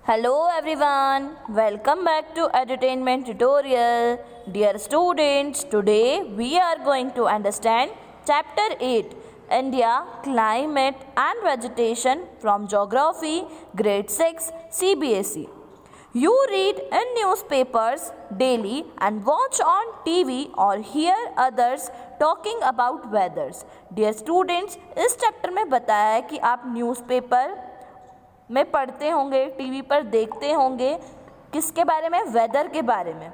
Hello everyone, welcome back to Edutainment Tutorial. Dear students, today we are going to understand Chapter 8 India, Climate and Vegetation from Geography, Grade 6, CBSE. You read in newspapers daily and watch on TV or hear others talking about weathers. Dear students, इस chapter में बताया है कि आप newspaper में पढ़ते होंगे, TV पर देखते होंगे, किसके बारे में? वेदर के बारे में।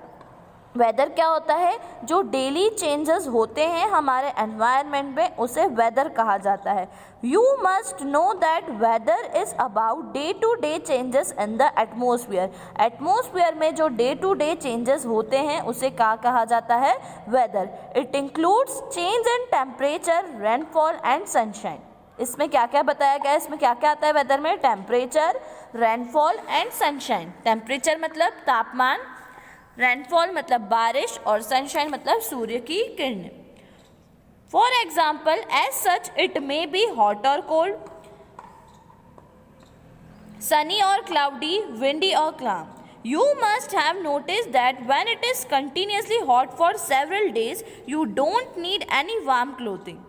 वेदर क्या होता है? जो डेली चेंजेस होते हैं हमारे एनवायरनमेंट में, उसे वेदर कहा जाता है। You must know that weather is about day to day changes in the atmosphere. Atmosphere में जो डे टू डे चेंजेस होते हैं उसे क्या कहा जाता है? Weather. It includes change in temperature, rainfall and sunshine. इसमें क्या क्या बताया गया है? इसमें क्या क्या आता है वेदर में? Temperature, rainfall and sunshine. Temperature मतलब तापमान, रेनफॉल मतलब बारिश और सनशाइन मतलब सूर्य की किरणें। For example, as such it may be hot और कोल्ड, सनी और क्लाउडी, विंडी और calm. You must have noticed that when it is continuously hot for several days, you don't need any warm clothing.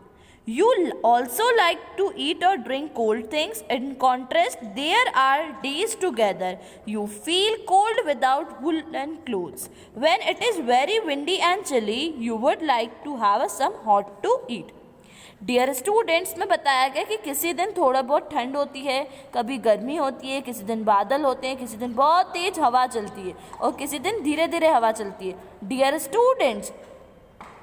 You also like to eat or drink cold things. In contrast, there are days together you feel cold without woolen clothes. When it is very windy and chilly, you would like to have some hot to eat. Dear students में बताया गया कि किसी दिन थोड़ा बहुत ठंड होती है, कभी गर्मी होती है, किसी दिन बादल होते हैं, किसी दिन बहुत तेज़ हवा चलती है और किसी दिन धीरे धीरे हवा चलती है। डियर स्टूडेंट्स,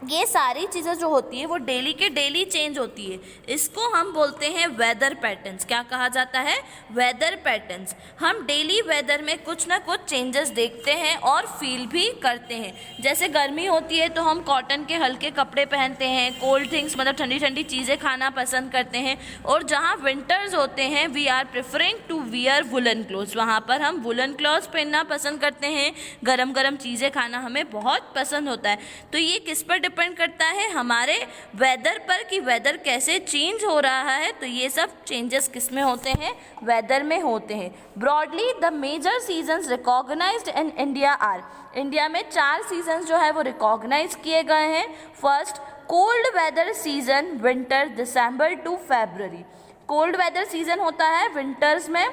ये सारी चीज़ें जो होती है वो डेली के डेली चेंज होती है। इसको हम बोलते हैं वेदर पैटर्न्स। क्या कहा जाता है? Weather patterns. हम डेली वेदर में कुछ ना कुछ चेंजेस देखते हैं और फील भी करते हैं। जैसे गर्मी होती है तो हम कॉटन के हल्के कपड़े पहनते हैं, कोल्ड थिंग्स मतलब ठंडी ठंडी चीज़ें खाना पसंद करते हैं, और जहाँ विंटर्स होते हैं we are preferring to wear woollen clothes, वहाँ पर हम वुलन क्लॉथ्स पहनना पसंद करते हैं। गरम गरम चीज़ें खाना हमें बहुत पसंद होता है। तो ये किस पर डिपेंड करता है? हमारे वेदर पर, कि वेदर कैसे चेंज हो रहा है। तो ये सब चेंजेस किस में होते हैं? वेदर में होते हैं। Broadly the major seasons recognised in India are, India में 4 सीजन्स जो है वो रिकॉग्नाइज किए गए हैं। First, cold weather season, winter, December to February. Cold weather season होता है विंटर्स में,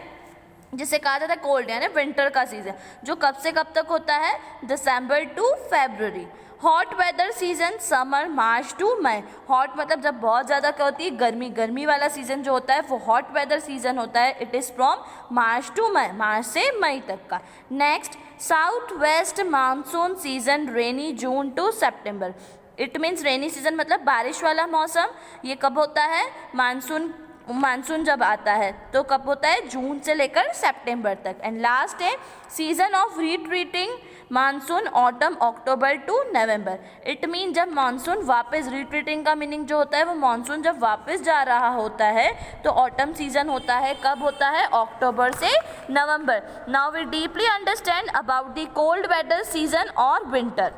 जिसे कहा जाता है कोल्ड, यानी विंटर का सीजन, जो कब से कब तक होता है? December to February. Hot weather season, summer, March to May. Hot मतलब जब बहुत ज़्यादा क्या होती है? गर्मी। गर्मी वाला सीजन जो होता है वो हॉट वेदर सीजन होता है। It is from March to May, मार्च से मई तक का। Next, south west monsoon season, rainy, June to September. It means rainy season मतलब बारिश वाला मौसम। ये कब होता है? मानसून जब आता है तो कब होता है? जून से लेकर सितंबर तक। एंड लास्ट है season of retreating monsoon, autumn, October to November. It mean जब मानसून वापस, रिट्रीटिंग का मीनिंग जो होता है वो मानसून जब वापस जा रहा होता है तो ऑटम सीजन होता है। कब होता है? अक्टूबर से नवंबर। Now we deeply understand about the cold weather season और winter.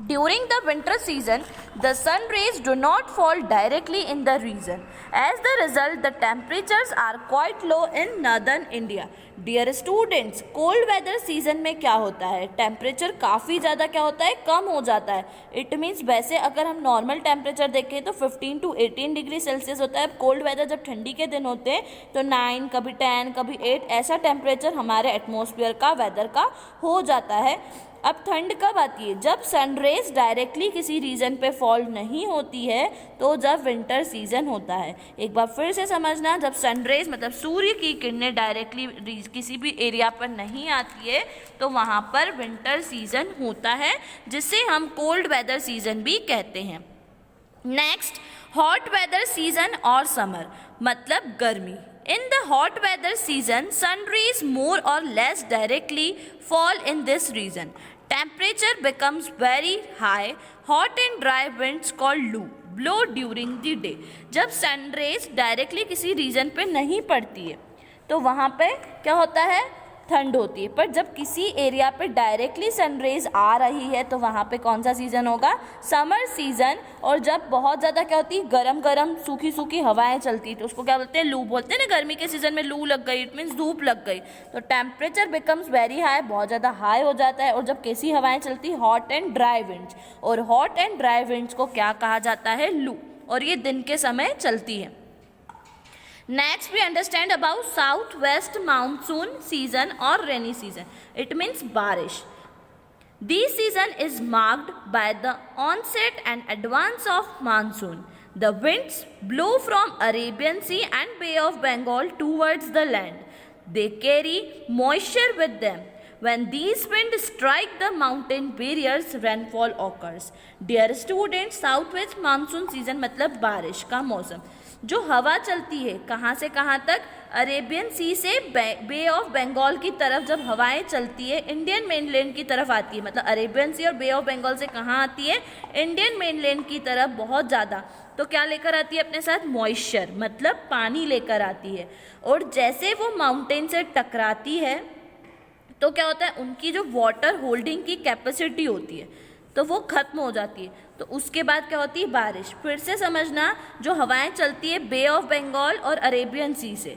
During the winter season, the sun rays do not fall directly in the region. As the result, the temperatures are quite low in northern India. Dear students, cold weather season में क्या होता है? Temperature काफ़ी ज़्यादा क्या होता है? कम हो जाता है। इट मीन्स वैसे अगर हम नॉर्मल टेम्परेचर देखें तो 15 to 18 डिग्री सेल्सियस होता है। कोल्ड वेदर जब ठंडी के दिन होते हैं तो 9, कभी 10, कभी 8 ऐसा टेम्परेचर हमारे एटमॉस्फेयर का, वेदर का हो जाता है। अब ठंड कब आती है? जब सनरेज डायरेक्टली किसी रीजन पे फॉल नहीं होती है, तो जब विंटर सीजन होता है। एक बार फिर से समझना, जब सनरेज मतलब सूर्य की किरणें डायरेक्टली किसी भी एरिया पर नहीं आती है तो वहाँ पर विंटर सीजन होता है, जिसे हम कोल्ड वेदर सीजन भी कहते हैं। नेक्स्ट, हॉट वेदर सीजन और समर मतलब गर्मी। In the hot weather season, sun rays more or less directly fall in this region. Temperature becomes very high. Hot and dry winds called loo blow during the day. जब sun rays directly किसी region पे नहीं पड़ती है तो वहाँ पे क्या होता है? ठंड होती है। पर जब किसी एरिया पे डायरेक्टली सनरेज आ रही है तो वहाँ पे कौन सा सीज़न होगा? Summer season. और जब बहुत ज़्यादा क्या होती है, गरम गरम सूखी सूखी हवाएं चलती है तो उसको क्या बोलते हैं? लू बोलते हैं ना। गर्मी के सीज़न में लू लग गई, इट मीन्स धूप लग गई, तो टेम्परेचर बिकम्स वेरी हाई, बहुत ज़्यादा हाई हो जाता है। और जब कैसी हवाएं चलती, हॉट एंड ड्राई विंड्स, और हॉट एंड ड्राई विंड्स को क्या कहा जाता है? लू। और ये दिन के समय चलती है। Next we understand about southwest monsoon season or rainy season. It means बारिश. This season is marked by the onset and advance of monsoon. The winds blow from Arabian Sea and Bay of Bengal towards the land. They carry moisture with them. When these winds strike the mountain barriers, rainfall occurs. Dear students, southwest monsoon season मतलब बारिश का मौसम। जो हवा चलती है कहाँ से कहाँ तक? अरेबियन सी से बे ऑफ बंगाल की तरफ जब हवाएं चलती है, इंडियन मेनलैंड की तरफ आती है। मतलब अरेबियन सी और बे ऑफ बंगाल से कहाँ आती है? इंडियन मेनलैंड की तरफ बहुत ज़्यादा। तो क्या लेकर आती है अपने साथ? मॉइस्चर, मतलब पानी लेकर आती है। और जैसे वो माउंटेन से टकराती है तो क्या होता है, उनकी जो वाटर होल्डिंग की कैपेसिटी होती है तो वो खत्म हो जाती है। तो उसके बाद क्या होती है? बारिश। फिर से समझना, जो हवाएं चलती है बे ऑफ बंगाल और अरेबियन सी से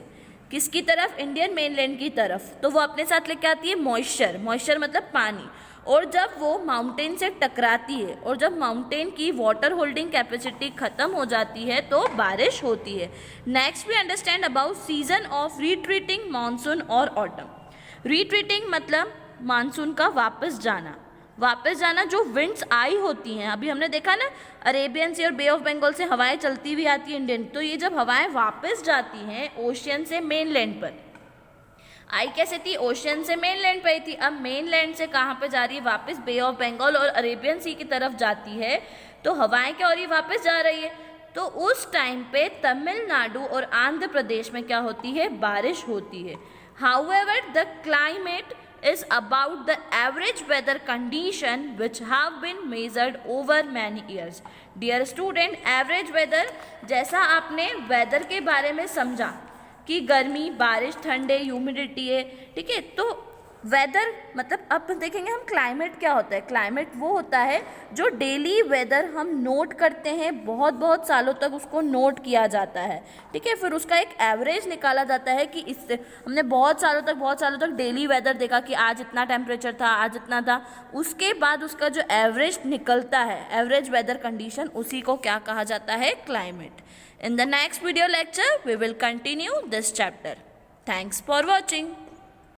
किसकी तरफ? इंडियन मेनलैंड की तरफ, तो वो अपने साथ लेके आती है मॉइस्चर। मॉइस्चर मतलब पानी। और जब वो माउंटेन से टकराती है और जब माउंटेन की वाटर होल्डिंग कैपेसिटी खत्म हो जाती है तो बारिश होती है। Next we understand about season of retreating monsoon और ऑटम। रिट्रीटिंग मतलब मानसून का वापस जाना। वापस जाना, जो विंड्स आई होती हैं, अभी हमने देखा ना अरेबियन सी और बे ऑफ बंगाल से हवाएं चलती हुई आती है इंडियन, तो ये जब हवाएं वापस जाती हैं ओशियन से मेनलैंड पर, आई कैसे थी? ओशियन से मेनलैंड पर थी। अब मेनलैंड से कहाँ पे जा रही है? वापस बे ऑफ बंगाल और अरेबियन सी की तरफ जाती है। तो हवाएं क्या हो रही है? वापस जा रही है। तो उस टाइम पे तमिलनाडु और आंध्र प्रदेश में क्या होती है? बारिश होती है। However the climate is about the average weather condition which have been measured over many years. Dear student, average weather, जैसा आपने weather के बारे में समझा कि गर्मी, बारिश, ठंड है, ह्यूमिडिटी है, ठीक है, तो वेदर मतलब अब देखेंगे हम क्लाइमेट क्या होता है। क्लाइमेट वो होता है जो डेली वेदर हम नोट करते हैं, बहुत बहुत सालों तक उसको नोट किया जाता है, ठीक है। फिर उसका एक एवरेज निकाला जाता है कि इससे हमने बहुत सालों तक डेली वेदर देखा कि आज इतना टेम्परेचर था, आज इतना था। उसके बाद उसका जो एवरेज निकलता है, एवरेज वेदर कंडीशन, उसी को क्या कहा जाता है? Climate. In the next video lecture, we will continue this chapter. Thanks for watching.